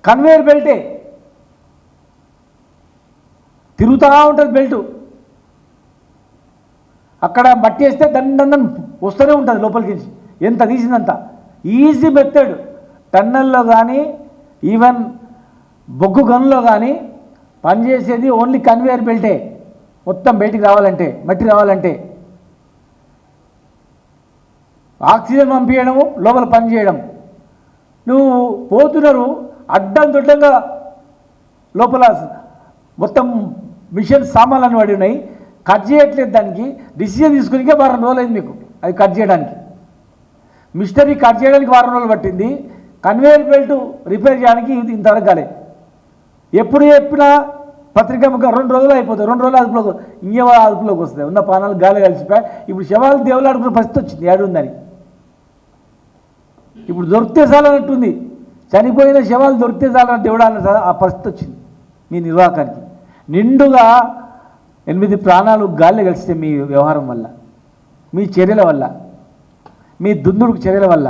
కన్వేయర్ బెల్టే తిరుగుతూ ఉంటుంది బెల్టు. అక్కడ మట్టి వేస్తే దండం వస్తూనే ఉంటుంది లోపలికి నుంచి, ఎంత తీసిందంత. Easy method. టన్నల్లో కానీ ఈవెన్ బొగ్గు గన్లో కానీ పనిచేసేది ఓన్లీ కన్వేయర్ బెల్టే. మొత్తం బయటికి రావాలంటే, మట్టి రావాలంటే ఆక్సిజన్ పంపించడము, లోపల పని చేయడం. నువ్వు పోతున్నారు అడ్డం దొడ్డంగా లోపల మొత్తం మిషన్ సామాన్లు పడి ఉన్నాయి, కట్ చేయట్లేదు. దానికి డిసిజన్ తీసుకునికే 10 రోజులు అయింది మీకు అది కట్ చేయడానికి. మిషనరీ కట్ చేయడానికి 10 రోజులు పట్టింది. కన్వేయర్ బెల్ట్ రిపేర్ చేయడానికి ఇంతవరకు కాలే. ఎప్పుడు చెప్పినా పత్రిక ముఖ 2 రోజులు అయిపోతాయి. 2 రోజులు అదుపులోకి వస్తాయి. ఉన్న పానాలు గాలి కలిసిపోయి ఇప్పుడు శవాలు దేవుళ్ళు ఆడుకునే పరిస్థితి వచ్చింది. ఏడుందని ఇప్పుడు దొరికితే చాలన్నట్టుంది. చనిపోయిన శవాలు దొరికితే చాలన్న దేవుడు అన్న ఆ పరిస్థితి వచ్చింది మీ నిర్వాహకానికి. నిండుగా 8 ప్రాణాలు గాలి కలిస్తే మీ వ్యవహారం వల్ల, మీ చర్యల వల్ల, మీ దుందుడుకు చర్యల వల్ల.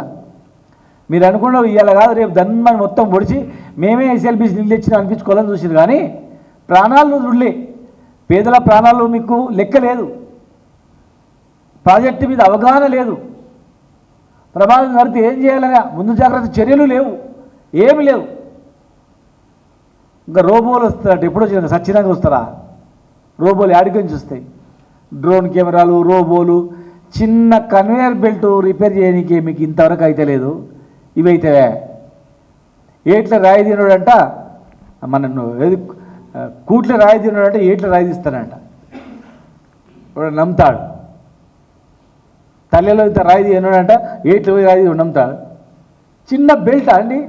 మీరు అనుకున్న ఇవాళ కాదు రేపు దన్మని మొత్తం పొడిచి మేమే ఎస్ఎల్బీసీ నీళ్ళు తెచ్చిన అనిపించుకోవాలని చూసారు. కానీ ప్రాణాలు రుళ్ళే, పేదల ప్రాణాలు మీకు లెక్క లేదు. ప్రాజెక్టు మీద అవగాహన లేదు. ప్రమాదం జరిగితే ఏం చేయాలనే ముందు జాగ్రత్త చర్యలు లేవు, ఏమి లేవు. ఇంకా రోబోలు వస్తారట, ఎప్పుడో సచ్చినాక వస్తారా? రోబోలు యాడికి నుంచి వస్తాయి? డ్రోన్ కెమెరాలు, రోబోలు. చిన్న కన్వేయర్ బెల్ట్ రిపేర్ చేయడానికి మీకు ఇంతవరకు అయితే లేదు. ఇవైతే ఏట్ల రాయి తినడంట, మన ఏది కూట్ల రాయి తినడంటే ఏట్ల రాయి తీస్తానంట. నమ్ముతాడు. తల్లిలో ఇంత రాయి తినడంట, ఏట్లు రాయి నమ్ముతాడు. చిన్న బెల్ట్ అండి.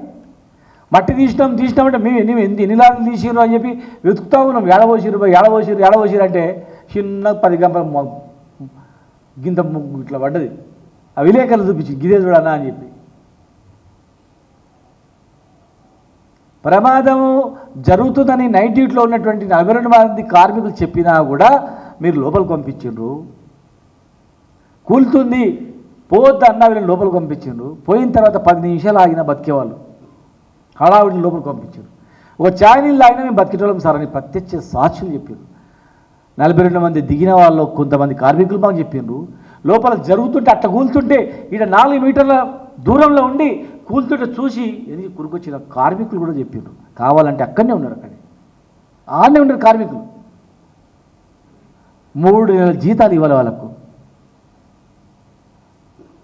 మట్టి తీసినామంటే మేము ఎన్ని లారీలు తీసిరు అని చెప్పి వెతుకుతా ఉన్నాం. ఏడబోసిరు అంటే చిన్న 10 గంపల గింత ఇట్లా పడ్డది. ఆ విలేకరులు చూపించి గిదే చూడన్నా అని చెప్పి. ప్రమాదం జరుగుతుందని నైట్ డ్యూటీలో ఉన్నటువంటి 42 మంది కార్మికులు చెప్పినా కూడా మీరు లోపలికి పంపించిండ్రు. కూలుతుంది పోద్దు అన్న వీళ్ళని లోపలికి పంపించిండ్రు. పోయిన తర్వాత 10 నిమిషాలు ఆగిన బతికేవాళ్ళు హడావిడిని లోపలికి పంపించారు. ఒక ఛాయ్ నీళ్ళు ఆగినా మేము బతికేటోళ్ళం సార్ అని ప్రత్యక్ష సాక్షులు చెప్పారు. 42 మంది దిగిన వాళ్ళు కొంతమంది కార్మికులు మాకు చెప్పిండ్రు. లోపల జరుగుతుంటే అట్లా కూలుతుంటే ఇక్కడ 4 మీటర్ల దూరంలో ఉండి కూల్చుట చూసి ఎందుకు కురుకొచ్చిన కార్మికులు కూడా చెప్పారు కావాలంటే అక్కడనే ఉన్నారు, ఆడనే ఉన్నారు కార్మికులు. 3 నెలల జీతాలు ఇవ్వాలి వాళ్ళకు.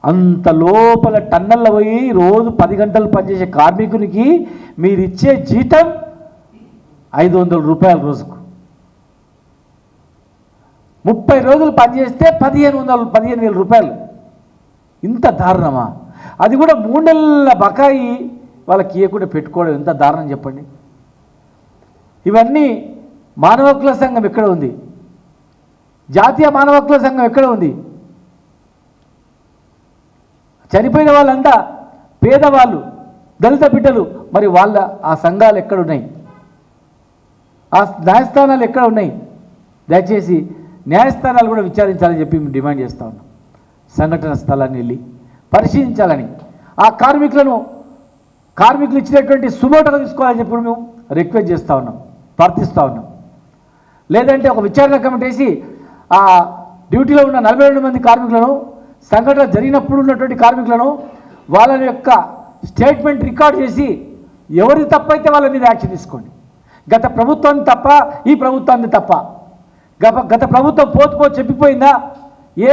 అంత లోపల టన్నల్లో పోయి రోజు 10 గంటలు పనిచేసే కార్మికునికి మీరు ఇచ్చే జీతం 500 రూపాయలు రోజుకు. 30 రోజులు పనిచేస్తే 15,000 రూపాయలు. ఇంత దారుణమా? అది కూడా 3 నెలల బకాయి వాళ్ళకి ఇవ్వకుండా పెట్టుకోవడం ఎంత దారుణం చెప్పండి. ఇవన్నీ మానవ హక్కుల సంఘం ఎక్కడ ఉంది? జాతీయ మానవ హక్కుల సంఘం ఎక్కడ ఉంది? చనిపోయిన వాళ్ళంతా పేదవాళ్ళు, దళిత బిడ్డలు, మరి వాళ్ళ ఆ సంఘాలు ఎక్కడున్నాయి? ఆ న్యాయస్థానాలు ఎక్కడ ఉన్నాయి? దయచేసి న్యాయస్థానాలు కూడా విచారించాలని చెప్పి మేము డిమాండ్ చేస్తూ ఉన్నాం. సంఘటన స్థలాన్ని వెళ్ళి పరిశీలించాలని, ఆ కార్మికులు ఇచ్చినటువంటి సుమోటలు తీసుకోవాలని చెప్పి మేము రిక్వెస్ట్ చేస్తూ ఉన్నాం, ప్రార్థిస్తూ ఉన్నాం. లేదంటే ఒక విచారణ కమిటీ వేసి ఆ డ్యూటీలో ఉన్న 42 మంది కార్మికులను, సంఘటన జరిగినప్పుడు ఉన్నటువంటి కార్మికులను వాళ్ళ యొక్క స్టేట్మెంట్ రికార్డ్ చేసి ఎవరి తప్పైతే వాళ్ళ మీద యాక్షన్ తీసుకోండి. గత ప్రభుత్వాన్ని తప్ప, ఈ ప్రభుత్వాన్ని తప్ప, గత ప్రభుత్వం పోతు చెప్పిపోయిందా?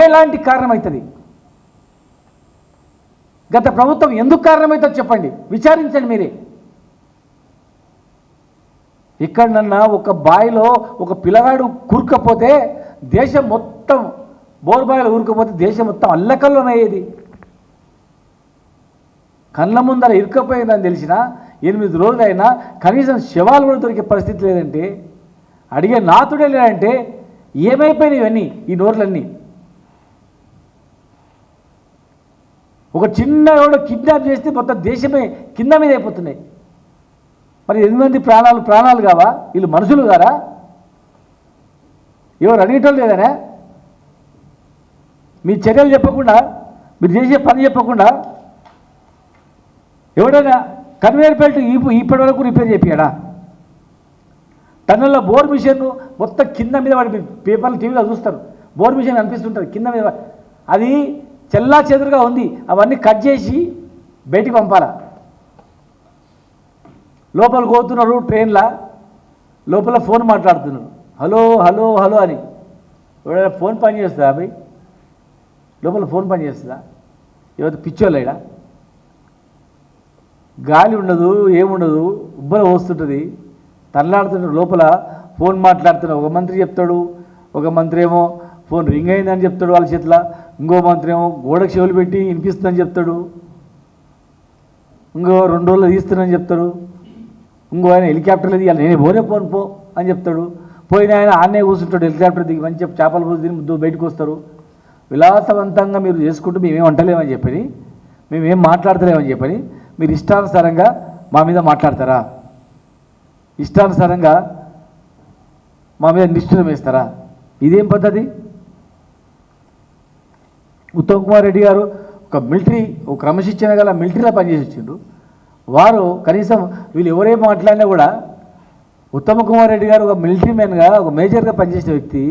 ఎలాంటి కారణం అవుతుంది? గత ప్రభుత్వం ఎందుకు కారణమవుతుందో చెప్పండి, విచారించండి మీరే. ఇక్కడన్నా ఒక బాయిలో ఒక పిల్లగాడు కూరుకపోతే దేశం మొత్తం, బోర్బాయిలో ఊరుకపోతే దేశం మొత్తం అల్లకల్లోనయ్యేది. కళ్ళ ముందర ఇరుక్కపోయిందని తెలిసినా 8 రోజులైనా కనీసం శవాలు కూడా దొరికే పరిస్థితి లేదంటే, అడిగే నాతుడే లేదంటే ఏమైపోయినాయి ఇవన్నీ, ఈ నోట్లన్నీ? ఒక చిన్న కిడ్నాప్ చేస్తే మొత్తం దేశమే కింద మీద అయిపోతున్నాయి. మరి 8 మంది ప్రాణాలు కావా? వీళ్ళు మనుషులు గారా? ఎవరు అడిగటం లేదనే? మీ చర్యలు చెప్పకుండా, మీరు చేసే పని చెప్పకుండా ఎవడైనా కన్వేయర్ బెల్ట్ ఇప్పటి వరకు రిపేర్ చేపియాడా? టన్నుల్లో బోర్ మిషన్ మొత్తం కింద మీద వాడి పేపర్లు టీవీలో చూస్తారు, బోర్ మిషన్ అనిపిస్తుంటుంది కింద మీద, అది చెల్లా చెదురుగా ఉంది. అవన్నీ కట్ చేసి బయటికి పంపాలా. లోపల పోతున్నారు ట్రైన్లా, లోపల ఫోన్ మాట్లాడుతున్నారు, హలో హలో హలో అని. ఎవరైనా ఫోన్ పని చేస్తుందా అబ్బాయి? లోపల ఫోన్ పని చేస్తుందా? ఎవరు పిచ్చోళ్ళైనా? గాలి ఉండదు, ఏముండదు, ఉబ్బర వస్తుంటుంది, తల్లాడుతుంటారు. లోపల ఫోన్ మాట్లాడుతున్నారు. ఒక మంత్రి చెప్తాడు, ఒక మంత్రి ఏమో ఫోన్ రింగ్ అయిందని చెప్తాడు వాళ్ళ చేతిలో, ఇంకో మంత్రి ఏమో గోడకు చెవులు పెట్టి వినిపిస్తుందని చెప్తాడు, ఇంకో 2 రోజులు తీస్తుందని చెప్తాడు, ఇంకో ఆయన హెలికాప్టర్లో దిగాలి, నేనే పోను పో అని చెప్తాడు. పోయిన ఆయన ఆన్నే కూర్చుంటాడు, హెలికాప్టర్ దిగి మంచి చేపల రోజు తిని బయటకు వస్తారు. విలాసవంతంగా మీరు చేసుకుంటూ మేమేం అంటలేమని చెప్పని, మేమేం మాట్లాడతలేమని చెప్పని మీరు ఇష్టానుసారంగా మా మీద మాట్లాడతారా? ఇష్టానుసారంగా మా మీద నిష్ఠూరం వేస్తారా? ఇదేం పద్ధతి? ఉత్తమ్ కుమార్ రెడ్డి గారు ఒక క్రమశిక్షణ గల మిలిటరీలో పనిచేసి వచ్చిండు. వారు కనీసం వీళ్ళు ఎవరేం మాట్లాడినా కూడా, ఉత్తమ్ కుమార్ రెడ్డి గారు ఒక మిలిటరీ మ్యాన్గా, ఒక మేజర్గా పనిచేసిన వ్యక్తి,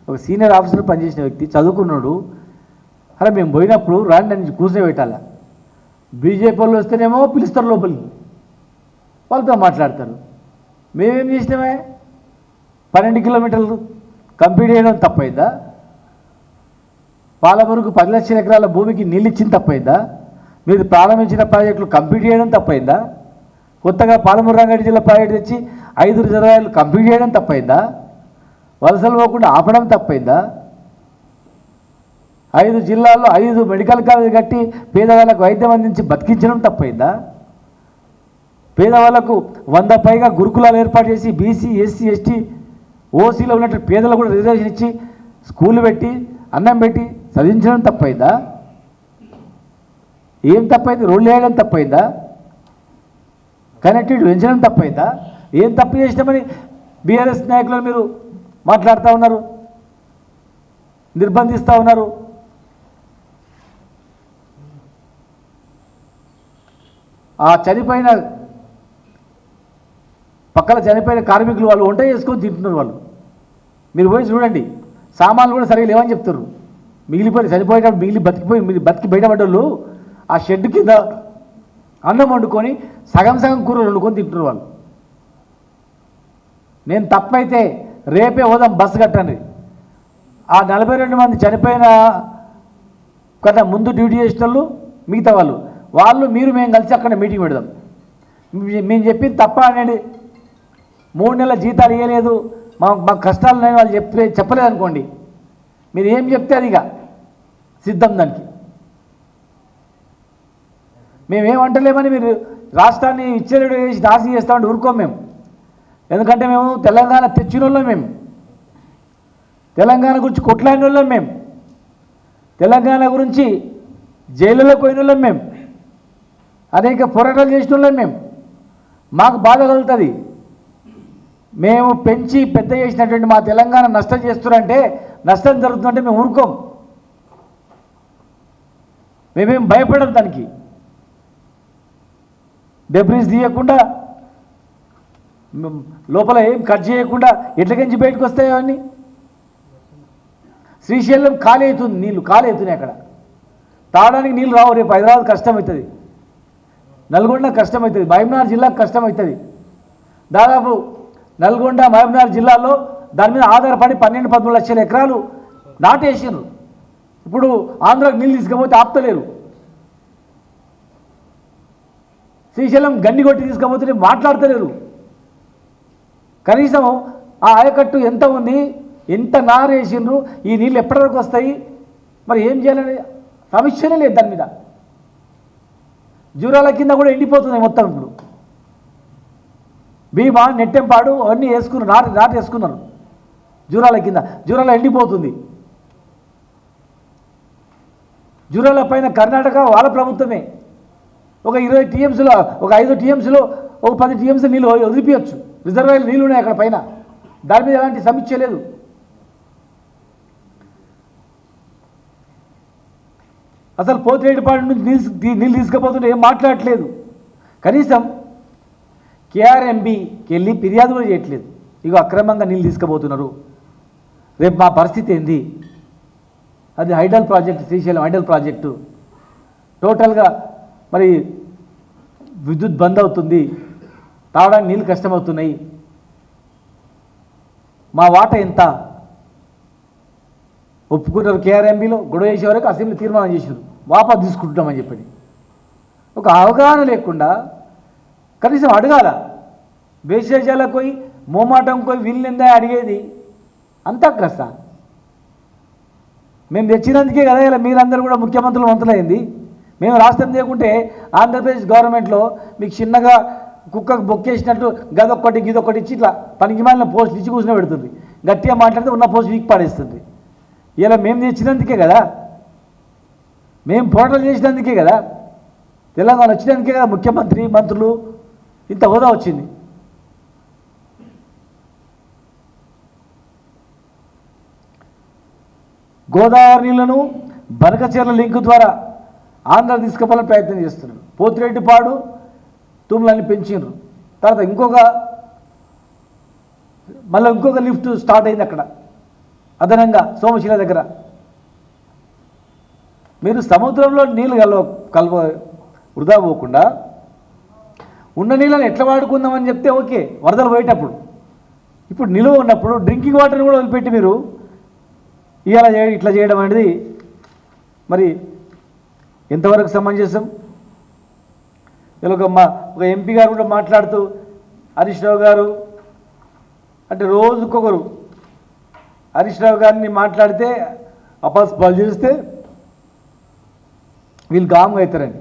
ఒక సీనియర్ ఆఫీసర్ పనిచేసిన వ్యక్తి, చదువుకున్నాడు. అలా మేము పోయినప్పుడు రాండి అని కూర్చోబెట్టాల. బీజేపీ వాళ్ళు వస్తేనేమో పిలుస్తారు లోపలికి, వాళ్ళతో మాట్లాడతారు. మేమేం చేసినామే? 12 కిలోమీటర్లు కంప్లీట్ చేయడం తప్పైందా? పాలమూరుకు 10 లక్షల ఎకరాల భూమికి నీళ్ళు ఇచ్చిన తప్పైందా? మీరు ప్రారంభించిన ప్రాజెక్టులు కంప్లీట్ చేయడం తప్పైందా? కొత్తగా పాలమూరు రంగారెడ్డి జిల్లా ప్రాజెక్టు తెచ్చి 5 రిజర్వాయర్లు కంప్లీట్ చేయడం తప్పైందా? వలసలు పోకుండా ఆపడం తప్పైందా? 5 జిల్లాల్లో 5 మెడికల్ కాలేజీ కట్టి పేదవాళ్ళకు వైద్యం అందించి బతికించడం తప్పైందా? పేదవాళ్లకు 100 పైగా గురుకులాలు ఏర్పాటు చేసి బీసీ, ఎస్సీ, ఎస్టీ, ఓసీలో ఉన్నట్టు పేదలకు కూడా రిజర్వేషన్ ఇచ్చి స్కూళ్ళు పెట్టి అన్నం పెట్టి చదివించడం తప్పైందా? ఏం తప్పైంది? రోడ్లు వేయడం తప్పైందా? కనెక్టివిటీ పెంచడం తప్పైందా? ఏం తప్పు చేసినామని బీఆర్ఎస్ నాయకులను మీరు మాట్లాడుతూ ఉన్నారు, నిర్బంధిస్తూ ఉన్నారు. ఆ చనిపోయిన పక్కన చనిపోయిన కార్మికులు వాళ్ళు వంట చేసుకొని తింటున్నారు. వాళ్ళు మీరు పోయి చూడండి, సామాన్లు కూడా సరిగా లేవని చెప్తారు. మిగిలిపోయి చనిపోయేటప్పుడు బతికి బయటపడ్డోళ్ళు ఆ షెడ్ కింద అన్నం వండుకొని సగం సగం కూరలు వండుకొని తింటున్నారు వాళ్ళు. నేను తప్పైతే రేపే హోదాం బస్సు కట్టండి. ఆ 42 మంది చనిపోయిన కదా ముందు డ్యూటీ చేసిన వాళ్ళు మిగతా వాళ్ళు మేము కలిసి అక్కడ మీటింగ్ పెడదాం. మేము చెప్పింది తప్ప అనేది 3 నెలల జీతాలు ఇవ్వలేదు, మాకు కష్టాలు ఉన్నాయని వాళ్ళు చెప్పలేదు అనుకోండి, మీరు ఏం చెప్తే అదిగా సిద్ధం దానికి. మేమేమంటలేమని మీరు రాష్ట్రాన్ని విచ్చేరుడు చేసి నాశనం చేస్తామంటే ఊరుకోం మేము. ఎందుకంటే మేము తెలంగాణ తెచ్చిన వాళ్ళం, మేము తెలంగాణ గురించి కొట్లాడిన వాళ్ళం, మేము తెలంగాణ గురించి జైలులో పోయిన వాళ్ళం, మేము అనేక పోరాటాలు చేసిన వాళ్ళం. మాకు బాధ కలుగుతుంది. మేము పెంచి పెద్ద చేసినటువంటి మా తెలంగాణ నష్టం చేస్తున్నారంటే, నష్టం జరుగుతుందంటే మేము ఊరుకోం. మేమేం భయపడం దానికి. డెబ్రీస్ తీయకుండా లోపల ఏం కట్ చేయకుండా ఎట్లకించి బయటకు వస్తాయి అవన్నీ. శ్రీశైలం ఖాళీ అవుతుంది, నీళ్ళు ఖాళీ అవుతున్నాయి. అక్కడ తాగడానికి నీళ్ళు రావు. రేపు హైదరాబాద్ కష్టమవుతుంది, నల్గొండ కష్టమవుతుంది, మహబూబ్నగర్ జిల్లాకు కష్టమవుతుంది. దాదాపు నల్గొండ మహబూబ్నగర్ జిల్లాలో దాని మీద ఆధారపడి 12-13 లక్షల ఎకరాలు నాటేసారు. ఇప్పుడు ఆంధ్రాకు నీళ్ళు తీసుకపోతే ఆపుతలేరు. శ్రీశైలం గండి కొట్టి తీసుకపోతే మాట్లాడతలేరు. కనీసం ఆ ఆయకట్టు ఎంత ఉంది, ఎంత నారేసిండ్రు, ఈ నీళ్ళు ఎప్పటి వరకు వస్తాయి, మరి ఏం చేయాలని సమస్యనే లేదు దాని మీద. జూరాల కింద కూడా ఎండిపోతుంది మొత్తం. ఇప్పుడు భీమా నెట్టెంపాడు అవన్నీ వేసుకున్నారు, నాటు వేసుకున్నారు. జూరాల కింద జూరాల ఎండిపోతుంది. జూరాల పైన కర్ణాటక వాళ్ళ ప్రభుత్వమే ఒక 20 టీఎంసీలో, ఒక 5 టీఎంసీలో ఒక 10 టీఎంసీ నీళ్ళు వదిలిపించచ్చు. రిజర్వాయర్లు నీళ్ళు ఉన్నాయి అక్కడ పైన, దాని మీద ఎలాంటి సమీక్ష లేదు. అసలు పోతిరెడ్డిపాడు నుంచి నీళ్ళు తీసుకుపోతుంటే ఏం మాట్లాడట్లేదు. కనీసం కేఆర్ఎంబీకి వెళ్ళి ఫిర్యాదు కూడా చేయట్లేదు. ఇగో అక్రమంగా నీళ్ళు తీసుకుపోతున్నారు, రేపు మా పరిస్థితి ఏంది. అది hydel project, Srisailam hydel project టోటల్గా మరి విద్యుత్ బంద్ అవుతుంది, తాగడానికి నీళ్ళు కష్టమవుతున్నాయి. మా వాటా ఎంత ఒప్పుకున్నారు. కేఆర్ఎంబీలో గొడవ చేసే వరకు అసెంబ్లీ తీర్మానం చేశారు, వాపసు తీసుకుంటున్నామని చెప్పి. ఒక అవగాహన లేకుండా కనీసం అడగాల. బేషజాలకు పోయి మోమాటం పోయి వీళ్ళిందా అడిగేది అంతా కష్ట. మేము తెచ్చినందుకే కదా ఇలా మీరందరూ కూడా ముఖ్యమంత్రులు మంత్రులైంది. మేము రాష్ట్రం చేయకుంటే ఆంధ్రప్రదేశ్ గవర్నమెంట్లో మీకు చిన్నగా కుక్కకు బొక్కేసినట్టు గదొక్కటి గిదొక్కటి ఇచ్చి ఇట్లా పనికి మాలిన పోస్టులు ఇచ్చి కూర్చుని పెడుతుంది. గట్టిగా మాట్లాడితే ఉన్న పోస్ట్ వీక్ పాడేస్తుంది. ఇలా మేము తెచ్చినందుకే కదా, మేము పోరాటాలు చేసినందుకే కదా, తెలంగాణ వచ్చినందుకే కదా ముఖ్యమంత్రి మంత్రులు ఇంత హోదా వచ్చింది. గోదావరి నీళ్లను బనకచెర్ల లింకు ద్వారా ఆంధ్ర తీసుకుపోవాలని ప్రయత్నం చేస్తున్నారు. పోతిరెడ్డిపాడు తూములన్నీ పెంచిండ్రు. తర్వాత మళ్ళీ ఇంకొక లిఫ్ట్ స్టార్ట్ అయింది అక్కడ అదనంగా సోమశిల దగ్గర. మీరు సముద్రంలో నీళ్ళు కలవ వృధా పోకుండా ఉన్న నీళ్ళని ఎట్లా వాడుకుందామని చెప్తే ఓకే, వరదలు పోయేటప్పుడు. ఇప్పుడు నిలువ ఉన్నప్పుడు డ్రింకింగ్ వాటర్ని కూడా వదిలిపెట్టి మీరు ఇట్లా చేయడం అనేది మరి ఎంతవరకు సమంజసం? ఇలా ఒక ఎంపీ గారు కూడా మాట్లాడుతూ హరీష్ రావు గారు అంటే రోజుకొకరు హరీష్ రావు గారిని మాట్లాడితే అపస్పాలు చేస్తే వీళ్ళు గాంగా అవుతారండి.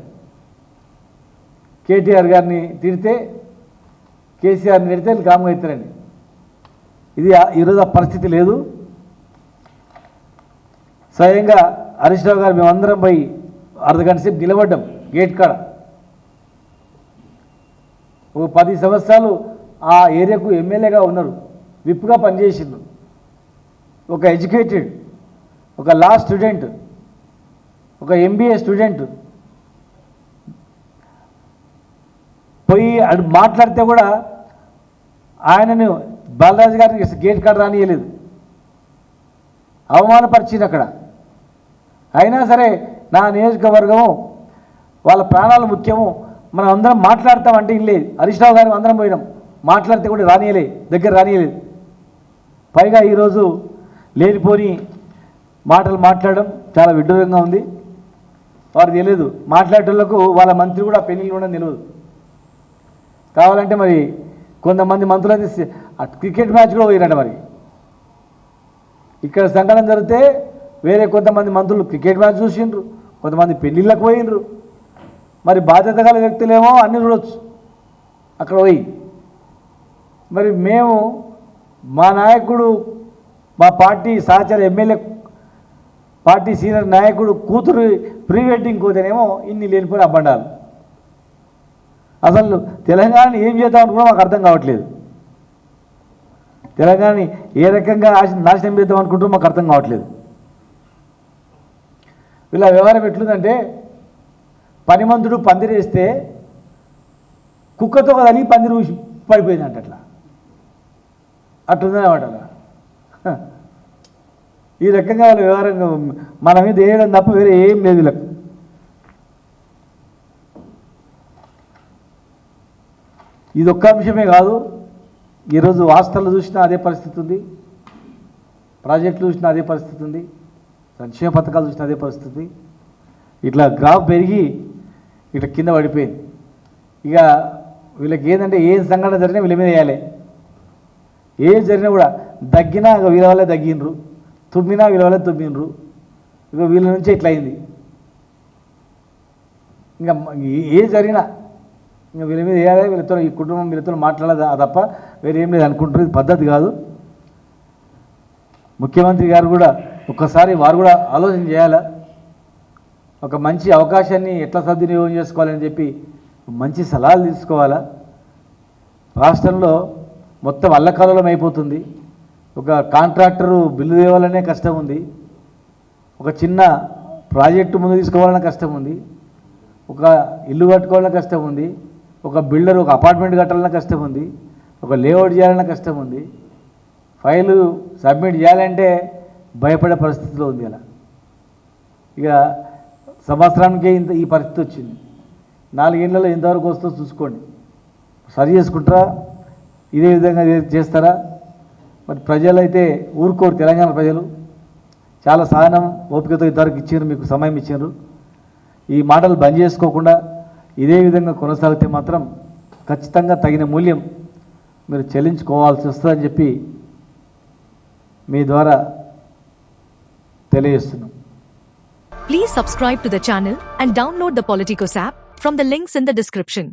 కేటీఆర్ గారిని తిడితే కేసీఆర్ని తిడితే వీళ్ళు గాంగా అవుతారండి. ఇది ఈరోజు ఆ పరిస్థితి లేదు. స్వయంగా హరీష్ రావు గారు మేమందరం పోయి అర్ధగంట సేపు నిలబడ్డాం గేట్ కాడ. ఒక 10 సంవత్సరాలు ఆ ఏరియాకు ఎమ్మెల్యేగా ఉన్నారు, విప్గా పనిచేసిండు. ఒక ఎడ్యుకేటెడ్, ఒక లా స్టూడెంట్, ఒక ఎంబీఏ స్టూడెంట్ పోయి మాట్లాడితే కూడా ఆయనను బాలరాజు గారికి గేట్ కాడ రానియలేదు, అవమానపరిచింది అక్కడ. అయినా సరే నా నియోజకవర్గం వాళ్ళ ప్రాణాలు ముఖ్యము. మనం అందరం మాట్లాడతామంటే ఇం లేదు. హరీష్ రావు గారు అందరం పోయినాం, మాట్లాడితే కూడా రానియలే, దగ్గర రానియలేదు. పైగా ఈరోజు లేనిపోని మాటలు మాట్లాడడం చాలా విడ్డూరంగా ఉంది. వారు తెలియదు, మాట్లాడేటోళ్లకు వాళ్ళ మంత్రి కూడా పెళ్లిళ్ళు ఉండడం తెలియదు. కావాలంటే మరి కొంతమంది మంత్రులు అయితే క్రికెట్ మ్యాచ్ కూడా పోయినట్ట. మరి ఇక్కడ సంఘటన జరిగితే వేరే కొంతమంది మంత్రులు క్రికెట్ మ్యాచ్ చూసిండ్రు, కొంతమంది పెళ్ళిళ్ళకు పోయినరు. మరి బాధ్యత గల వ్యక్తులేమో అన్నీ చూడవచ్చు అక్కడ పోయి. మరి మేము మా నాయకుడు, మా పార్టీ సహచర ఎమ్మెల్యే, పార్టీ సీనియర్ నాయకుడు కూతురు ప్రీ వెడ్డింగ్ పోతేనేమో ఇన్ని లేనిపోయిన అబ్బండాలు. అసలు తెలంగాణని ఏం చేద్దామని కూడా మాకు అర్థం కావట్లేదు. తెలంగాణని ఏ రకంగా నాశనం చేద్దాం అనుకుంటూ మాకు అర్థం కావట్లేదు. వీళ్ళ వ్యవహారం ఎట్లుందంటే, పనిమంతుడు పందిరేస్తే కుక్కతో కదని పందిరి ఊసి పడిపోయిందంట. అట్లుందన్నమాట. ఈ రకంగా వాళ్ళ వ్యవహారంగా మన మీద వేయడం తప్ప వేరే ఏం లేదు వీళ్ళకు. ఇది ఒక్క అంశమే కాదు, ఈరోజు హాస్టల్లో చూసినా అదే పరిస్థితి ఉంది, ప్రాజెక్టులు చూసినా అదే పరిస్థితి ఉంది, సంక్షేమ పథకాలు చూసినా అదే పరిస్థితి. ఇట్లా గ్రాఫ్ పెరిగి ఇట్లా కింద పడిపోయింది. ఇక వీళ్ళకి ఏంటంటే ఏ సంఘటన జరిగినా వీళ్ళ మీద వేయాలి. ఏ జరిగినా కూడా దగ్గినా వీళ్ళ వల్లే దగ్గినరు, తుమ్మినా వీళ్ళ వల్లే తుమ్మినరు. ఇక వీళ్ళ నుంచే ఇట్లా అయింది. ఇంకా ఏ జరిగినా ఇంకా వీళ్ళ మీద వేయాలి, వీళ్ళతో ఈ కుటుంబం వీళ్ళతో మాట్లాడాలి తప్ప వేరే ఏం లేదు అనుకుంటారు. ఇది పద్ధతి కాదు. ముఖ్యమంత్రి గారు కూడా ఒక్కసారి వారు కూడా ఆలోచన చేయాలా, ఒక మంచి అవకాశాన్ని ఎట్లా సద్వినియోగం చేసుకోవాలని చెప్పి మంచి సలహాలు తీసుకోవాలా. రాష్ట్రంలో మొత్తం అల్లకల్లోలం అయిపోతుంది. ఒక కాంట్రాక్టరు బిల్లు తేవాలనే కష్టం ఉంది, ఒక చిన్న ప్రాజెక్టు ముందు తీసుకోవాలనే కష్టం ఉంది, ఒక ఇల్లు కట్టుకోవాలనే కష్టం ఉంది, ఒక బిల్డర్ ఒక అపార్ట్మెంట్ కట్టాలన్న కష్టం ఉంది, ఒక లేఅవుట్ చేయాలన్న కష్టం ఉంది, ఫైలు సబ్మిట్ చేయాలంటే భయపడే పరిస్థితిలో ఉంది. అలా ఇక సంవత్సరానికే ఈ పరిస్థితి వచ్చింది. 4 ఏళ్లలో ఎంతవరకు వస్తుందో చూసుకోండి. సరి చేసుకుంటారా, ఇదే విధంగా చేస్తారా? మరి ప్రజలైతే ఊరుకోరు. తెలంగాణ ప్రజలు చాలా సహనం ఓపికతో ఇంతవరకు ఇచ్చారు, మీకు సమయం ఇచ్చారు. ఈ మాటలు బంద్ చేసుకోకుండా ఇదే విధంగా కొనసాగితే మాత్రం ఖచ్చితంగా తగిన మూల్యం మీరు చెల్లించుకోవాల్సి వస్తుందని చెప్పి మీ ద్వారా తెలియజేస్తున్నాం. Please subscribe to the channel and download the Politicos app from the links in the description.